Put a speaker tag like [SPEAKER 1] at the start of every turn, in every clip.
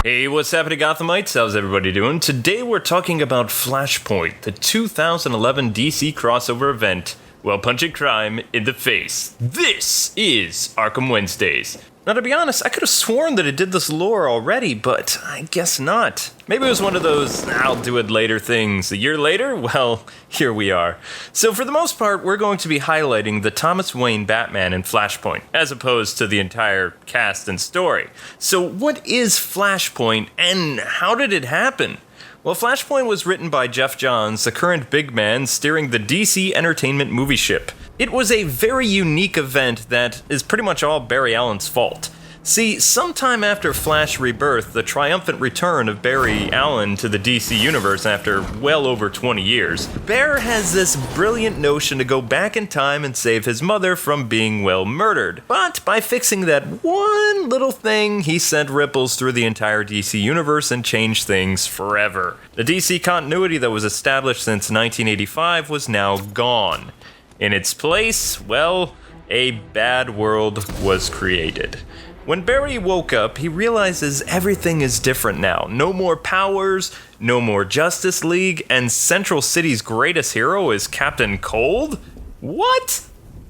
[SPEAKER 1] Hey, what's happening, Gothamites? How's everybody doing? Today we're talking about Flashpoint, the 2011 DC crossover event, while punching crime in the face. This is Arkham Wednesdays. Now, to be honest, I could have sworn that it did this lore already, but I guess not. Maybe it was one of those, I'll do it later things. A year later? Well, here we are. So for the most part, we're going to be highlighting the Thomas Wayne Batman in Flashpoint, as opposed to the entire cast and story. So what is Flashpoint, and how did it happen? Well, Flashpoint was written by Jeff Johns, the current big man steering the DC Entertainment movie ship. It was a very unique event that is pretty much all Barry Allen's fault. See, sometime after Flash Rebirth, the triumphant return of Barry Allen to the DC universe after well over 20 years, Bear has this brilliant notion to go back in time and save his mother from being, well, murdered. But by fixing that one little thing, he sent ripples through the entire DC universe and changed things forever. The DC continuity that was established since 1985 was now gone. In its place, well, a bad world was created. When Barry woke up, he realizes everything is different now. No more powers, no more Justice League, and Central City's greatest hero is Captain Cold? What?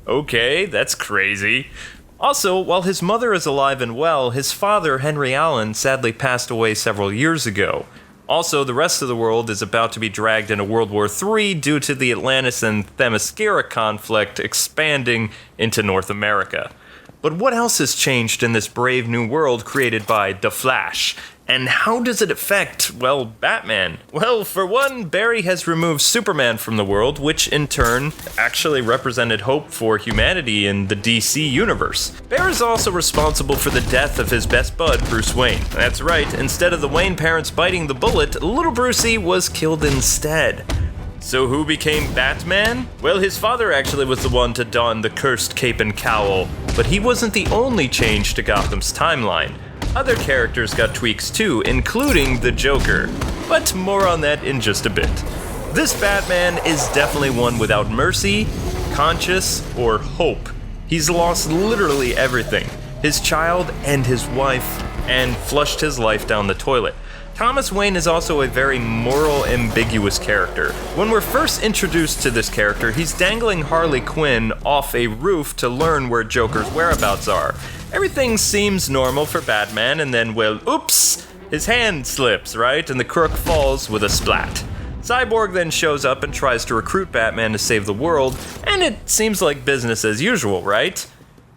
[SPEAKER 1] Okay, that's crazy. Also, while his mother is alive and well, his father, Henry Allen, sadly passed away several years ago. Also, the rest of the world is about to be dragged into World War III due to the Atlantis and Themyscira conflict expanding into North America. But what else has changed in this brave new world created by The Flash? And how does it affect, well, Batman? Well, for one, Barry has removed Superman from the world, which in turn actually represented hope for humanity in the DC universe. Bear is also responsible for the death of his best bud, Bruce Wayne. That's right, instead of the Wayne parents biting the bullet, little Brucey was killed instead. So who became Batman? Well, his father actually was the one to don the cursed cape and cowl, but he wasn't the only change to Gotham's timeline. Other characters got tweaks too, including the Joker. But more on that in just a bit. This Batman is definitely one without mercy, conscience, or hope. He's lost literally everything. His child and his wife, and flushed his life down the toilet. Thomas Wayne is also a very moral, ambiguous character. When we're first introduced to this character, he's dangling Harley Quinn off a roof to learn where Joker's whereabouts are. Everything seems normal for Batman, and then, well, oops, his hand slips, right? And the crook falls with a splat. Cyborg then shows up and tries to recruit Batman to save the world, and it seems like business as usual, right?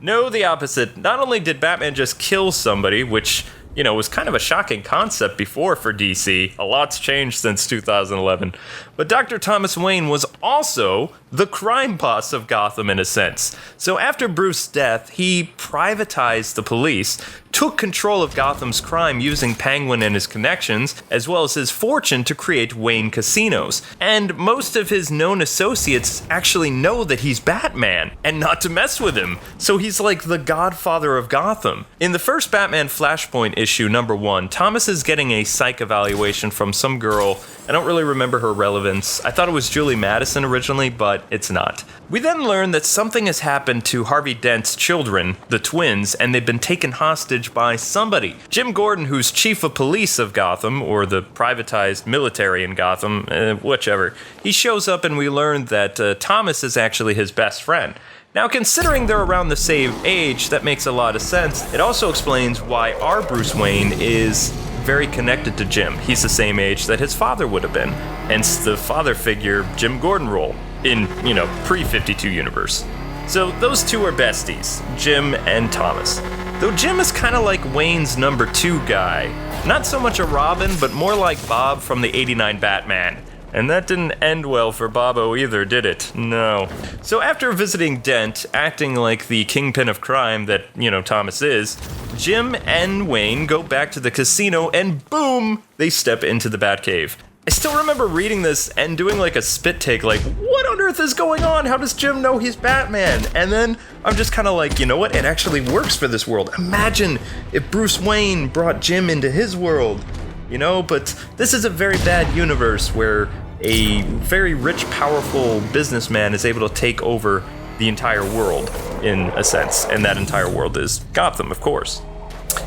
[SPEAKER 1] No, the opposite. Not only did Batman just kill somebody, which, was kind of a shocking concept before for DC. A lot's changed since 2011. But Dr. Thomas Wayne was also the crime boss of Gotham in a sense. So after Bruce's death, he privatized the police, took control of Gotham's crime using Penguin and his connections, as well as his fortune to create Wayne casinos. And most of his known associates actually know that he's Batman, and not to mess with him. So he's like the godfather of Gotham. In the first Batman Flashpoint issue, number 1, Thomas is getting a psych evaluation from some girl. I don't really remember her relevance. I thought it was Julie Madison originally, but it's not. We then learn that something has happened to Harvey Dent's children, the twins, and they've been taken hostage by somebody. Jim Gordon, who's chief of police of Gotham, or the privatized military in Gotham, whichever, he shows up and we learn that Thomas is actually his best friend. Now, considering they're around the same age, that makes a lot of sense. It also explains why our Bruce Wayne is very connected to Jim. He's the same age that his father would have been, hence the father figure Jim Gordon role in, pre-52 universe. So those two are besties, Jim and Thomas. Though Jim is kind of like Wayne's number 2 guy. Not so much a Robin, but more like Bob from the '89 Batman. And that didn't end well for Bobo either, did it? No. So after visiting Dent, acting like the kingpin of crime that, Thomas is, Jim and Wayne go back to the casino and boom, they step into the Batcave. I still remember reading this and doing like a spit take, like, what on earth is going on? How does Jim know he's Batman? And then I'm just kind of like, you know what? It actually works for this world. Imagine if Bruce Wayne brought Jim into his world, But this is a very bad universe where a very rich, powerful businessman is able to take over the entire world, in a sense, and that entire world is Gotham, of course.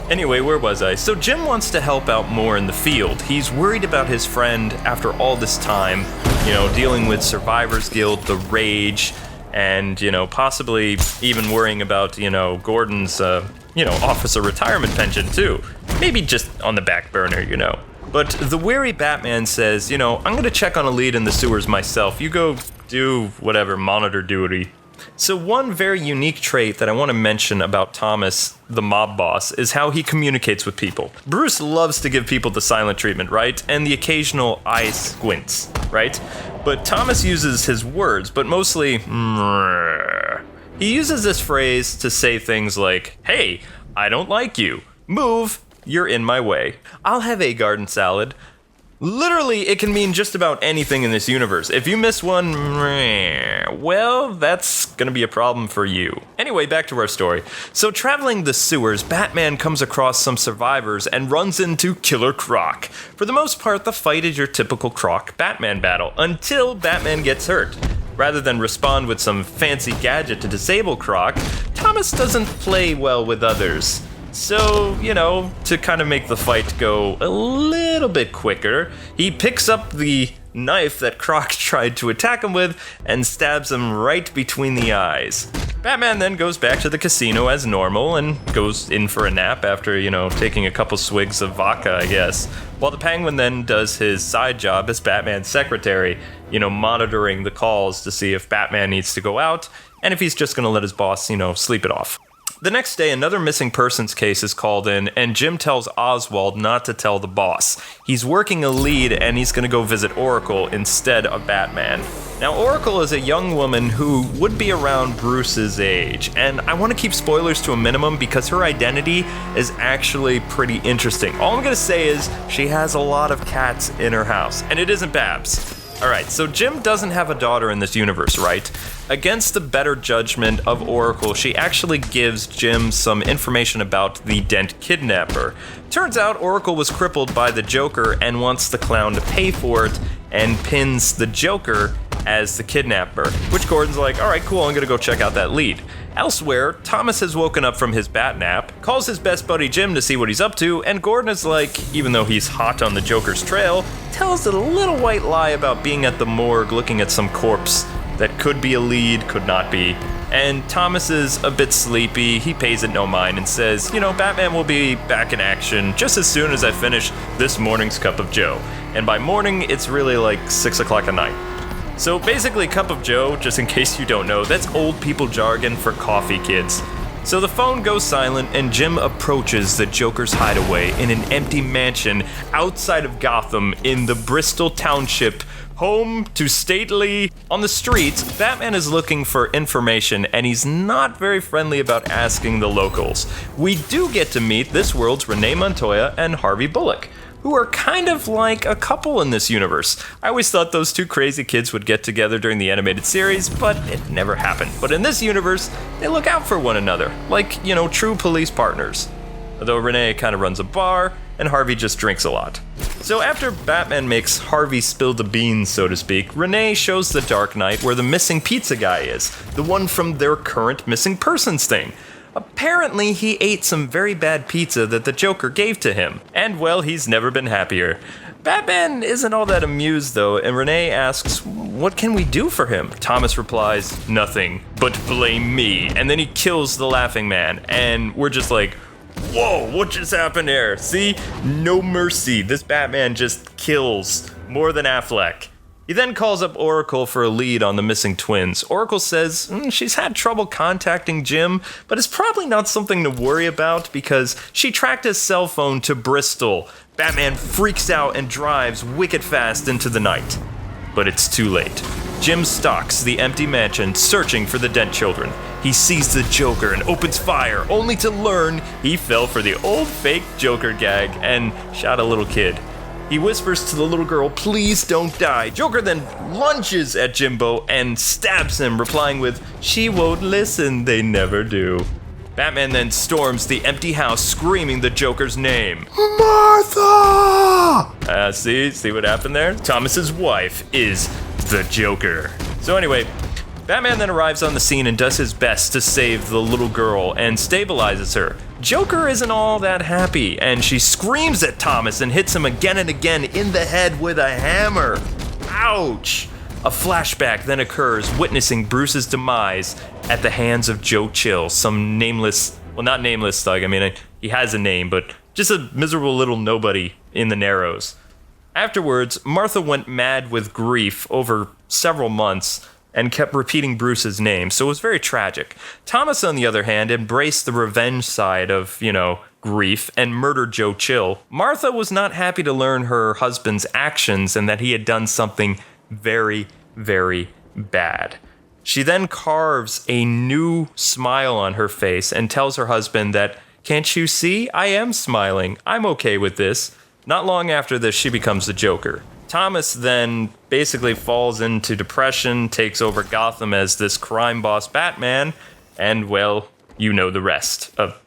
[SPEAKER 1] Anyway, where was I? So Jim wants to help out more in the field. He's worried about his friend after all this time, dealing with Survivor's Guild, the Rage, and, possibly even worrying about, Gordon's, officer retirement pension too. Maybe just on the back burner, But the wary Batman says, I'm gonna check on a lead in the sewers myself. You go do whatever, monitor duty. So one very unique trait that I want to mention about Thomas, the mob boss, is how he communicates with people. Bruce loves to give people the silent treatment, right? And the occasional eye squints, right? But Thomas uses his words, but mostly, he uses this phrase to say things like, hey, I don't like you. Move, you're in my way. I'll have a garden salad. Literally, it can mean just about anything in this universe. If you miss one, well, that's gonna be a problem for you. Anyway, back to our story. So traveling the sewers, Batman comes across some survivors and runs into Killer Croc. For the most part, the fight is your typical Croc-Batman battle, until Batman gets hurt. Rather than respond with some fancy gadget to disable Croc, Thomas doesn't play well with others. So, to kind of make the fight go a little bit quicker, he picks up the knife that Croc tried to attack him with and stabs him right between the eyes. Batman then goes back to the casino as normal and goes in for a nap after, taking a couple swigs of vodka, I guess. While the Penguin then does his side job as Batman's secretary, monitoring the calls to see if Batman needs to go out and if he's just gonna let his boss, sleep it off. The next day, another missing persons case is called in, and Jim tells Oswald not to tell the boss. He's working a lead, and he's gonna go visit Oracle instead of Batman. Now, Oracle is a young woman who would be around Bruce's age, and I want to keep spoilers to a minimum because her identity is actually pretty interesting. All I'm gonna say is, she has a lot of cats in her house, and it isn't Babs. Alright, so Jim doesn't have a daughter in this universe, right? Against the better judgment of Oracle, she actually gives Jim some information about the Dent kidnapper. Turns out Oracle was crippled by the Joker and wants the clown to pay for it, and pins the Joker as the kidnapper, which Gordon's like, alright, cool, I'm gonna go check out that lead. Elsewhere, Thomas has woken up from his bat nap, calls his best buddy Jim to see what he's up to, and Gordon is like, even though he's hot on the Joker's trail, tells a little white lie about being at the morgue looking at some corpse that could be a lead, could not be. And Thomas is a bit sleepy, he pays it no mind and says, Batman will be back in action just as soon as I finish this morning's cup of joe. And by morning, it's really like 6 o'clock at night. So basically, cup of joe, just in case you don't know, that's old people jargon for coffee, kids. So the phone goes silent and Jim approaches the Joker's hideaway in an empty mansion outside of Gotham in the Bristol Township, home to stately. On the streets, Batman is looking for information and he's not very friendly about asking the locals. We do get to meet this world's Renee Montoya and Harvey Bullock, who are kind of like a couple in this universe. I always thought those two crazy kids would get together during the animated series, but it never happened. But in this universe, they look out for one another, like, true police partners. Although Renee kind of runs a bar, and Harvey just drinks a lot. So after Batman makes Harvey spill the beans, so to speak, Renee shows the Dark Knight where the missing pizza guy is, the one from their current missing persons thing. Apparently, he ate some very bad pizza that the Joker gave to him, and well, he's never been happier. Batman isn't all that amused though, and Renee asks, what can we do for him? Thomas replies, nothing, but blame me, and then he kills the Laughing Man, and we're just like, whoa, what just happened there? See? No mercy, this Batman just kills more than Affleck. He then calls up Oracle for a lead on the missing twins. Oracle says she's had trouble contacting Jim, but it's probably not something to worry about because she tracked his cell phone to Bristol. Batman freaks out and drives wicked fast into the night. But it's too late. Jim stalks the empty mansion searching for the Dent children. He sees the Joker and opens fire, only to learn he fell for the old fake Joker gag and shot a little kid. He whispers to the little girl, please don't die. Joker then lunges at Jimbo and stabs him, replying with, she won't listen, they never do. Batman then storms the empty house, screaming the Joker's name. Martha! See what happened there? Thomas's wife is the Joker. So anyway, Batman then arrives on the scene and does his best to save the little girl and stabilizes her. Joker isn't all that happy, and she screams at Thomas and hits him again and again in the head with a hammer. Ouch! A flashback then occurs, witnessing Bruce's demise at the hands of Joe Chill, some nameless, well, not nameless thug, I mean, he has a name, but just a miserable little nobody in the Narrows. Afterwards, Martha went mad with grief over several months and kept repeating Bruce's name, so it was very tragic. Thomas, on the other hand, embraced the revenge side of, grief and murdered Joe Chill. Martha was not happy to learn her husband's actions and that he had done something very, very bad. She then carves a new smile on her face and tells her husband that, "Can't you see? I am smiling. I'm okay with this." Not long after this, she becomes the Joker. Thomas then basically falls into depression, takes over Gotham as this crime boss Batman, and, well, you know the rest of,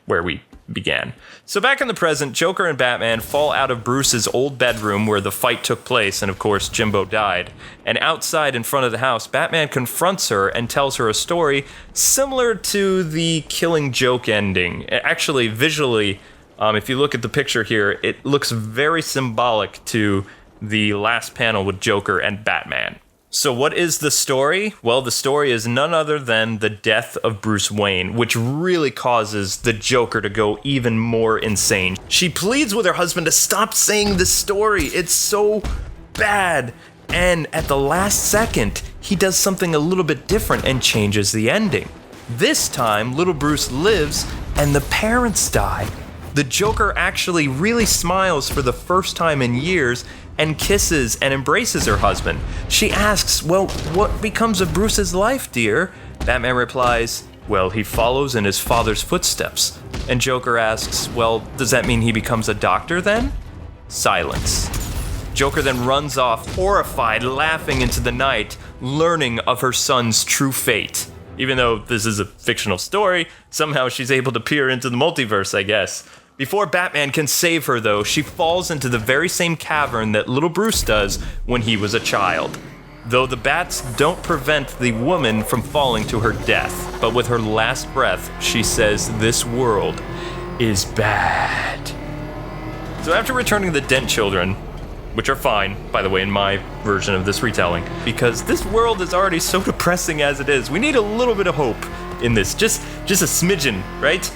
[SPEAKER 1] where we began. So back in the present, Joker and Batman fall out of Bruce's old bedroom where the fight took place, and of course Jimbo died. And outside in front of the house, Batman confronts her and tells her a story similar to the Killing Joke ending. Actually, visually, if you look at the picture here, it looks very symbolic to the last panel with Joker and Batman. So what is the story? Well, the story is none other than the death of Bruce Wayne, which really causes the Joker to go even more insane. She pleads with her husband to stop saying this story. It's so bad. And at the last second, he does something a little bit different and changes the ending. This time, little Bruce lives and the parents die. The Joker actually really smiles for the first time in years and kisses and embraces her husband. She asks, "Well, what becomes of Bruce's life, dear?" Batman replies, "Well, he follows in his father's footsteps." And Joker asks, "Well, does that mean he becomes a doctor then?" Silence. Joker then runs off, horrified, laughing into the night, learning of her son's true fate. Even though this is a fictional story, somehow she's able to peer into the multiverse, I guess. Before Batman can save her, though, she falls into the very same cavern that little Bruce does when he was a child. Though the bats don't prevent the woman from falling to her death, but with her last breath, she says, "This world is bad." So after returning the Dent children, which are fine, by the way, in my version of this retelling, because this world is already so depressing as it is, we need a little bit of hope in this, just a smidgen, right?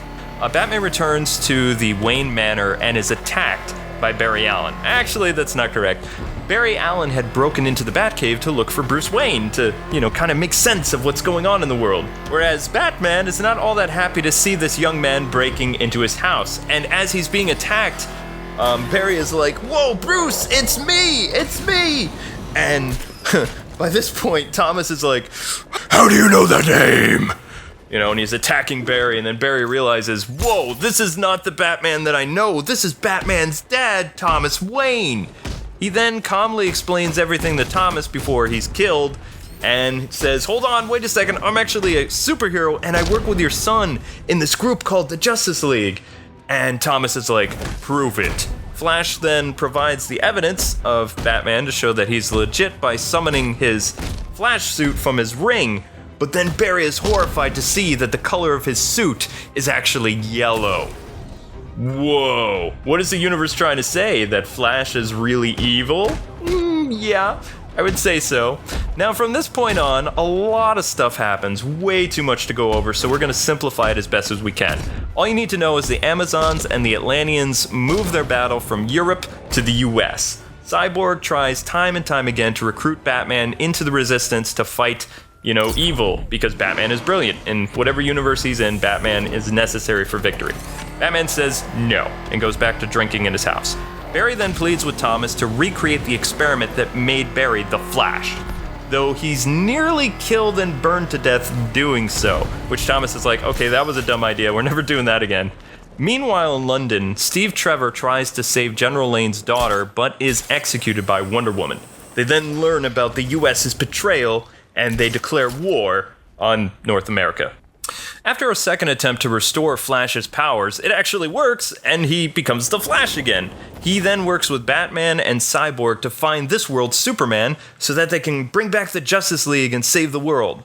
[SPEAKER 1] Batman returns to the Wayne Manor and is attacked by Barry Allen. Actually, that's not correct. Barry Allen had broken into the Batcave to look for Bruce Wayne to, kind of make sense of what's going on in the world. Whereas Batman is not all that happy to see this young man breaking into his house. And as he's being attacked, Barry is like, "Whoa, Bruce, it's me! And by this point, Thomas is like, "How do you know that name?" And he's attacking Barry, and then Barry realizes, "Whoa, this is not the Batman that I know. This is Batman's dad, Thomas Wayne." He then calmly explains everything to Thomas before he's killed, and says, "Hold on, wait a second, I'm actually a superhero, and I work with your son in this group called the Justice League." And Thomas is like, "Prove it." Flash then provides the evidence of Batman to show that he's legit by summoning his Flash suit from his ring. But then Barry is horrified to see that the color of his suit is actually yellow. Whoa, what is the universe trying to say? That Flash is really evil? Yeah, I would say so. Now from this point on, a lot of stuff happens, way too much to go over, so we're gonna simplify it as best as we can. All you need to know is the Amazons and the Atlanteans move their battle from Europe to the US. Cyborg tries time and time again to recruit Batman into the Resistance to fight evil, because Batman is brilliant. In whatever universe he's in, Batman is necessary for victory. Batman says no, and goes back to drinking in his house. Barry then pleads with Thomas to recreate the experiment that made Barry the Flash, though he's nearly killed and burned to death doing so, which Thomas is like, "Okay, that was a dumb idea, we're never doing that again." Meanwhile in London, Steve Trevor tries to save General Lane's daughter, but is executed by Wonder Woman. They then learn about the US's betrayal, and they declare war on North America. After a second attempt to restore Flash's powers, it actually works, and he becomes the Flash again. He then works with Batman and Cyborg to find this world's Superman so that they can bring back the Justice League and save the world.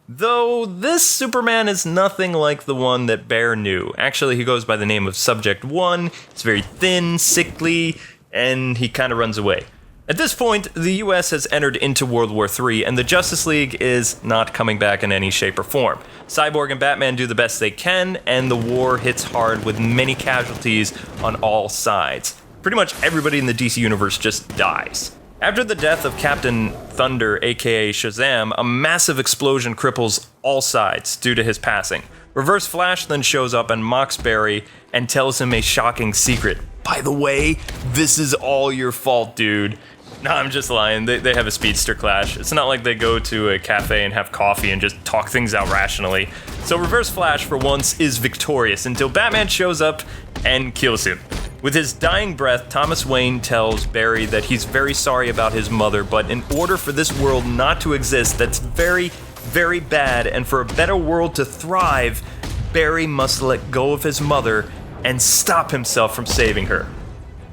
[SPEAKER 1] Though this Superman is nothing like the one that Bear knew. Actually, he goes by the name of Subject 1, he's very thin, sickly, and he kind of runs away. At this point, the US has entered into World War III, and the Justice League is not coming back in any shape or form. Cyborg and Batman do the best they can, and the war hits hard with many casualties on all sides. Pretty much everybody in the DC universe just dies. After the death of Captain Thunder, aka Shazam, a massive explosion cripples all sides due to his passing. Reverse Flash then shows up and mocks Barry and tells him a shocking secret. By the way, this is all your fault, dude. No, I'm just lying. They have a speedster clash. It's not like they go to a cafe and have coffee and just talk things out rationally. So Reverse Flash, for once, is victorious until Batman shows up and kills him. With his dying breath, Thomas Wayne tells Barry that he's very sorry about his mother, but in order for this world not to exist, that's very, very bad, and for a better world to thrive, Barry must let go of his mother and stop himself from saving her.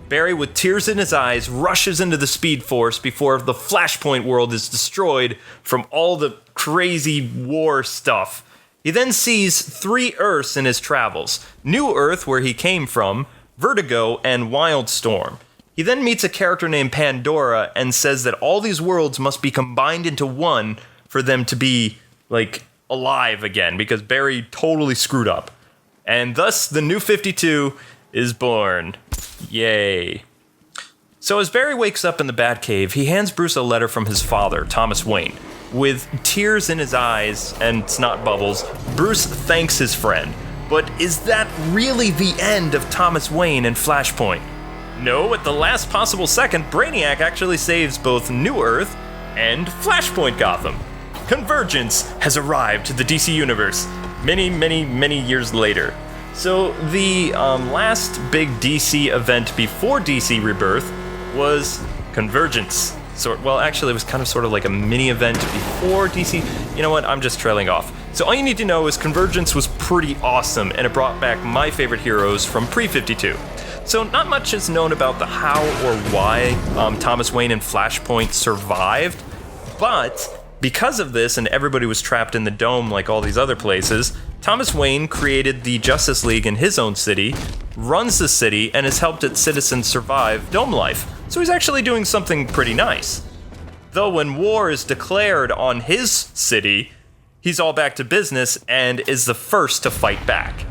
[SPEAKER 1] Barry, with tears in his eyes, rushes into the Speed Force before the Flashpoint world is destroyed from all the crazy war stuff. He then sees 3 Earths in his travels: New Earth, where he came from, Vertigo, and Wildstorm. He then meets a character named Pandora and says that all these worlds must be combined into one for them to be, alive again, because Barry totally screwed up. And thus, the New 52 is born. Yay. So as Barry wakes up in the Batcave, he hands Bruce a letter from his father, Thomas Wayne. With tears in his eyes and snot bubbles, Bruce thanks his friend. But is that really the end of Thomas Wayne and Flashpoint? No, at the last possible second, Brainiac actually saves both New Earth and Flashpoint Gotham. Convergence has arrived to the DC Universe many years later. So the last big DC event before DC Rebirth was Convergence. Actually, it was kind of sort of like a mini event before DC. You know what? I'm just trailing off. So all you need to know is Convergence was pretty awesome, and it brought back my favorite heroes from pre-52. So not much is known about the how or why Thomas Wayne and Flashpoint survived, but because of this, and everybody was trapped in the dome like all these other places, Thomas Wayne created the Justice League in his own city, runs the city, and has helped its citizens survive dome life. So he's actually doing something pretty nice. Though when war is declared on his city, he's all back to business and is the first to fight back.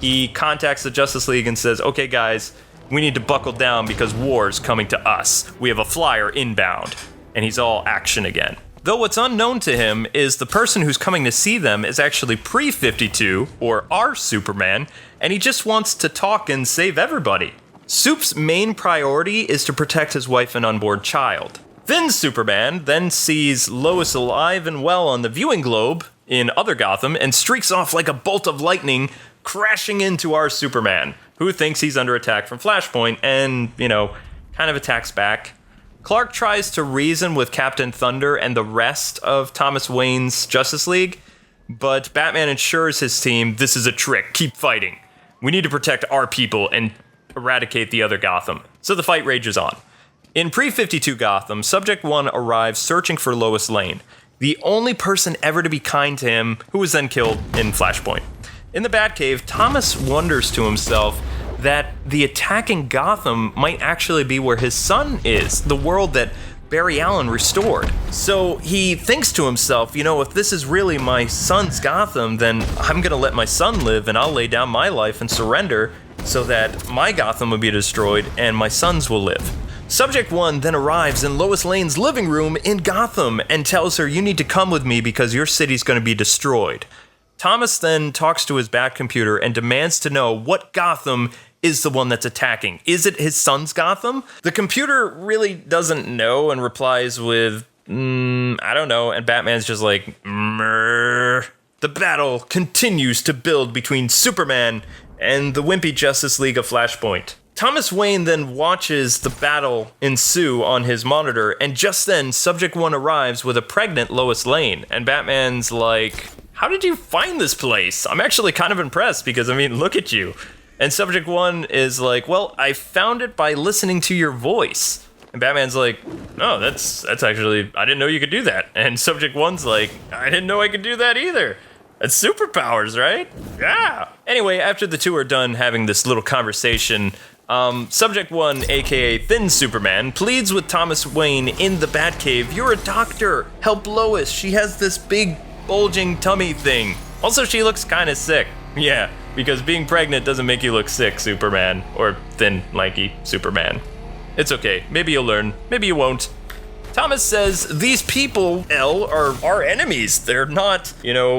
[SPEAKER 1] He contacts the Justice League and says, okay guys, we need to buckle down because war's coming to us. We have a flyer inbound. And he's all action again. Though what's unknown to him is the person who's coming to see them is actually pre-52, or our Superman, and he just wants to talk and save everybody. Soup's main priority is to protect his wife and unborn child. Then Superman then sees Lois alive and well on the viewing globe in other Gotham and streaks off like a bolt of lightning, crashing into our Superman, who thinks he's under attack from Flashpoint and, kind of attacks back. Clark tries to reason with Captain Thunder and the rest of Thomas Wayne's Justice League, but Batman assures his team, this is a trick, keep fighting. We need to protect our people and eradicate the other Gotham. So the fight rages on. In pre-52 Gotham, Subject 1 arrives searching for Lois Lane, the only person ever to be kind to him, who was then killed in Flashpoint. In the Batcave, Thomas wonders to himself that the attacking Gotham might actually be where his son is, the world that Barry Allen restored. So he thinks to himself, if this is really my son's Gotham, then I'm gonna let my son live and I'll lay down my life and surrender so that my Gotham will be destroyed and my sons will live. Subject 1 then arrives in Lois Lane's living room in Gotham and tells her, you need to come with me because your city's gonna be destroyed. Thomas then talks to his Batcomputer and demands to know what Gotham is the one that's attacking. Is it his son's Gotham? The computer really doesn't know and replies with, I don't know, and Batman's just like, Mrr. The battle continues to build between Superman and the wimpy Justice League of Flashpoint. Thomas Wayne then watches the battle ensue on his monitor, and just then, Subject 1 arrives with a pregnant Lois Lane, and Batman's like, how did you find this place? I'm actually kind of impressed because, I mean, look at you. And Subject 1 is like, well, I found it by listening to your voice. And Batman's like, oh, that's actually, I didn't know you could do that. And Subject 1's like, I didn't know I could do that either. That's superpowers, right? Yeah. Anyway, after the two are done having this little conversation, Subject 1, aka Thin Superman, pleads with Thomas Wayne in the Batcave, you're a doctor, help Lois, she has this big bulging tummy thing. Also, she looks kinda sick. Yeah, because being pregnant doesn't make you look sick, Superman. Or thin, lanky Superman. It's okay, maybe you'll learn, maybe you won't. Thomas says, these people, L, are our enemies. They're not,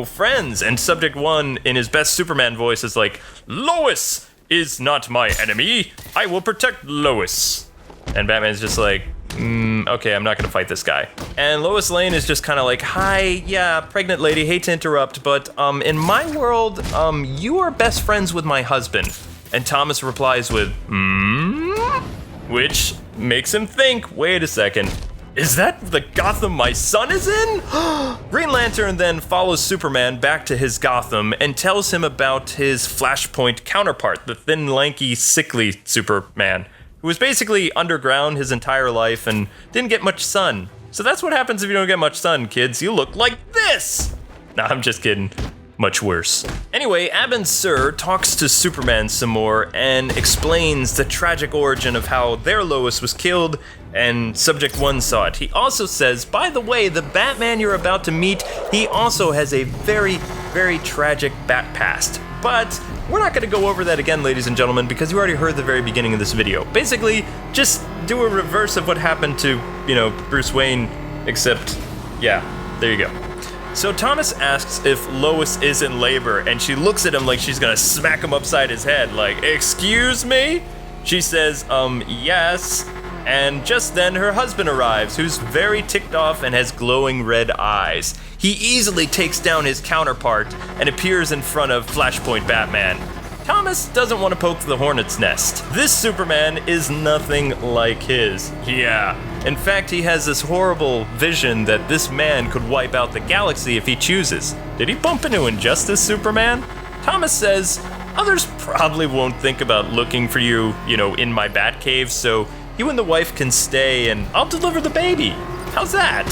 [SPEAKER 1] friends. And Subject 1, in his best Superman voice, is like, Lois is not my enemy. I will protect Lois. And Batman's just like, okay, I'm not gonna fight this guy. And Lois Lane is just kind of like, hi, yeah, pregnant lady, hate to interrupt, but in my world, you are best friends with my husband. And Thomas replies with, which makes him think, wait a second, is that the Gotham my son is in? Green Lantern then follows Superman back to his Gotham and tells him about his Flashpoint counterpart, the thin, lanky, sickly Superman, who was basically underground his entire life and didn't get much sun. So that's what happens if you don't get much sun, kids. You look like this! Nah, I'm just kidding. Much worse. Anyway, Abin Sur talks to Superman some more and explains the tragic origin of how their Lois was killed and Subject 1 saw it. He also says, by the way, the Batman you're about to meet, he also has a very, very tragic bat past. But we're not going to go over that again, ladies and gentlemen, because you already heard the very beginning of this video. Basically, just do a reverse of what happened to, Bruce Wayne, except, yeah, there you go. So Thomas asks if Lois is in labor, and she looks at him like she's gonna smack him upside his head, like, excuse me? She says, yes. And just then her husband arrives, who's very ticked off and has glowing red eyes. He easily takes down his counterpart and appears in front of Flashpoint Batman. Thomas doesn't want to poke the hornet's nest. This Superman is nothing like his. Yeah. In fact, he has this horrible vision that this man could wipe out the galaxy if he chooses. Did he bump into Injustice, Superman? Thomas says, others probably won't think about looking for you, in my Batcave, so you and the wife can stay and I'll deliver the baby. How's that?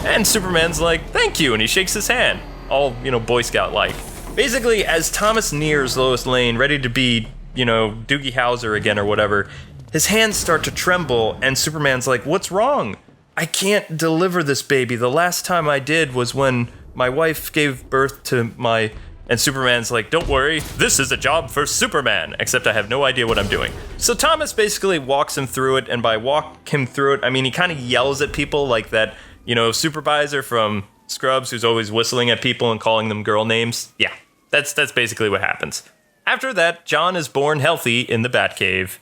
[SPEAKER 1] And Superman's like, thank you, and he shakes his hand. All, Boy Scout-like. Basically, as Thomas nears Lois Lane, ready to be, Doogie Howser again or whatever, his hands start to tremble, and Superman's like, what's wrong? I can't deliver this baby. The last time I did was when my wife gave birth to my... And Superman's like, don't worry, this is a job for Superman, except I have no idea what I'm doing. So Thomas basically walks him through it, and by walk him through it, I mean he kind of yells at people like that, supervisor from Scrubs who's always whistling at people and calling them girl names. Yeah, that's basically what happens. After that, John is born healthy in the Batcave.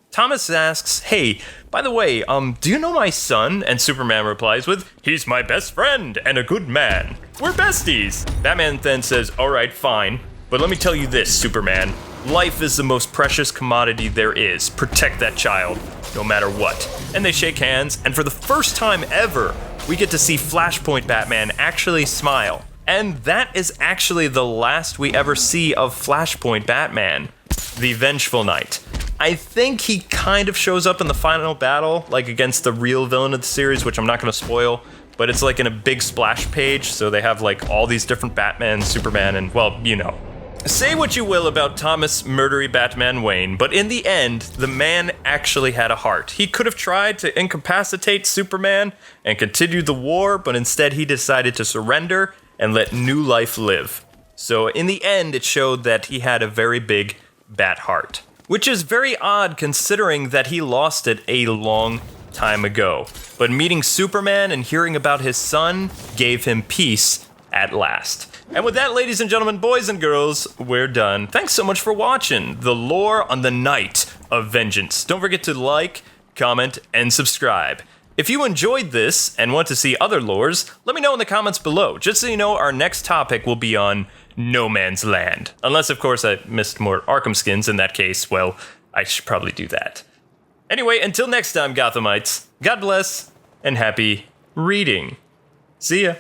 [SPEAKER 1] Thomas asks, hey, by the way, do you know my son? And Superman replies with, he's my best friend and a good man. We're besties. Batman then says, all right, fine. But let me tell you this, Superman. Life is the most precious commodity there is. Protect that child, no matter what. And they shake hands, and for the first time ever, we get to see Flashpoint Batman actually smile. And that is actually the last we ever see of Flashpoint Batman, the Vengeful Knight. I think he kind of shows up in the final battle, like against the real villain of the series, which I'm not going to spoil, but it's like in a big splash page, so they have like all these different Batman, Superman, and well, Say what you will about Thomas Murdery Batman Wayne, but in the end, the man actually had a heart. He could have tried to incapacitate Superman and continue the war, but instead he decided to surrender and let new life live. So in the end, it showed that he had a very big bat heart. Which is very odd considering that he lost it a long time ago. But meeting Superman and hearing about his son gave him peace at last. And with that, ladies and gentlemen, boys and girls, we're done. Thanks so much for watching the lore on the Night of Vengeance. Don't forget to like, comment, and subscribe. If you enjoyed this and want to see other lores, let me know in the comments below. Just so you know, our next topic will be on No Man's Land. Unless, of course, I missed more Arkham skins. In that case, well, I should probably do that. Anyway, until next time, Gothamites, God bless, and happy reading. See ya.